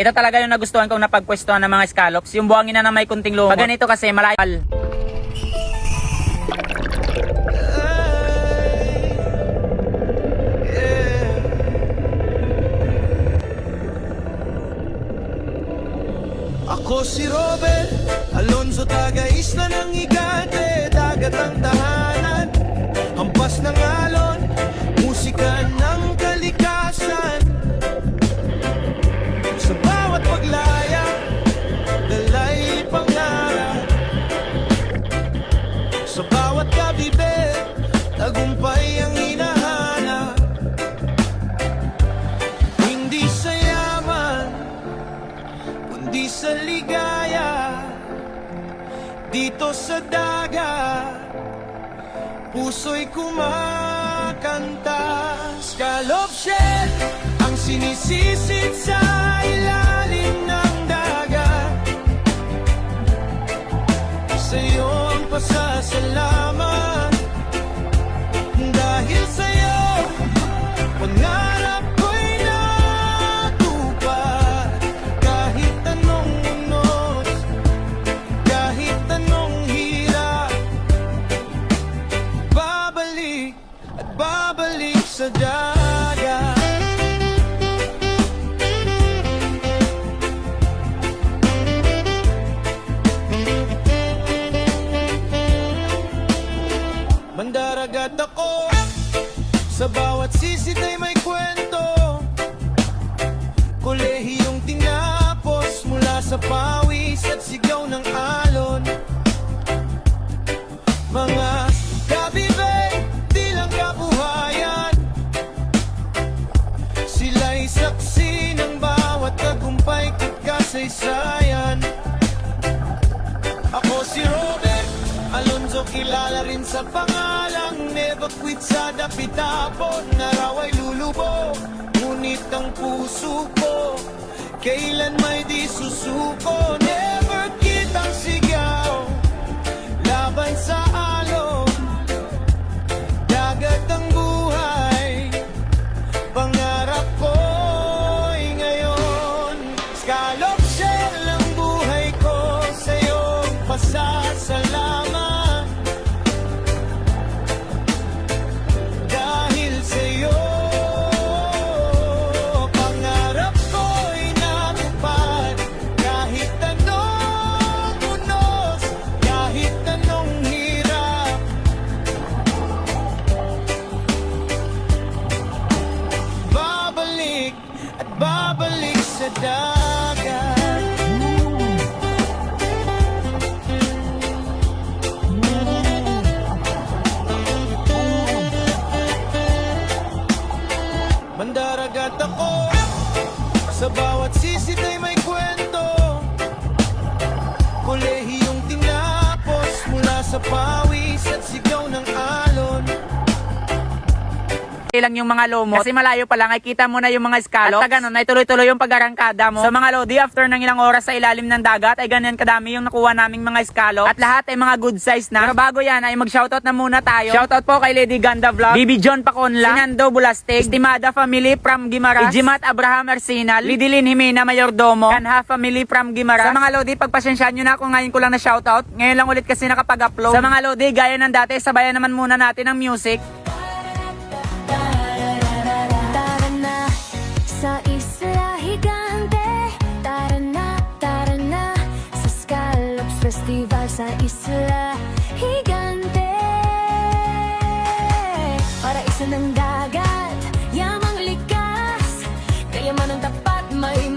Ito talaga yung nagustuhan kong napagpwestuhan ng mga scallops, yung buhangin na may kunting lumot. Pag ganito kasi malayo. Ako si Robert Alonzo, taga-isla ng Igate, dagat ang tahanan, hampas ng alon, musika ng kalikasan. Sa bawat paglaya, dalay pangarap. Sa bawat kabibig, tagumpay ang hinahanap. Hindi sa yaman, kundi sa ligaya. Dito sa dagat, puso'y kumakanta. Scallop shell ang sinisisid sa ilalim ng dagat. Sa'yo ang pasasalamat, dahil sa'yo pangarap ko'y natupad. Kahit anong unos, kahit anong hirap, babalik at babalik sa dagat. Mandaragat ako, sa bawat sisid ay may kwento. Kolehiyong tinapos mula sa pawis at sigaw ng alon. Mga kabibay, di lang kabuhayan, sila'y saksi ng bawat tagumpay at kasaysayan. Ako si Robert Alonzo, kilala rin sa pangalang never quit sa dapitapon. Araw ay lulubog, ngunit ang puso ko kailan may di susuko. Never kitang sigaw, laban sa alon, dagat ang buhay, pangarap ko'y ngayon. Scallop shell ang buhay ko, sa'yo pasasalamat. Dahil sa'yo, pangarap ko'y natupad. Kahit anong unos, kahit anong hirap, babalik at babalik sa dagat. Mandaragat ako, sa bawat sisid ay may kwento. Kolehiyong tinapos mula sa pawis at sigaw ng alon. Lang yung mga lomo kasi malayo pa lang ay kita mo na yung mga scallops at ganun ay tuloy-tuloy yung pag-arangkada mo. Sa mga lodi, after ng ilang oras sa ilalim ng dagat ay ganyan kadami yung nakuha naming mga scallops at lahat ay mga good size na. Pero bago yan ay mag-shoutout na muna tayo. Shoutout po kay Lady Ganda Vlog, Bibi John Paconla, Sinando Bulastig, Estimada Family from Guimaras, Ijimat Abraham Arsenal, Lidilin Jimena Mayordomo, Kanha Family from Guimaras. Sa mga lodi, pagpasensyaan nyo na kung ngayon ko lang na shoutout. Ngayon lang ulit kasi nakapag-upload. Sa mga lodi, gaya ng dati, sabayan naman muna natin ang music. Sa Isla Higante, tara na sa Scallops Festival sa Isla Higante. Para isa ng dagat, yamang likas, kayaman ng tapat, may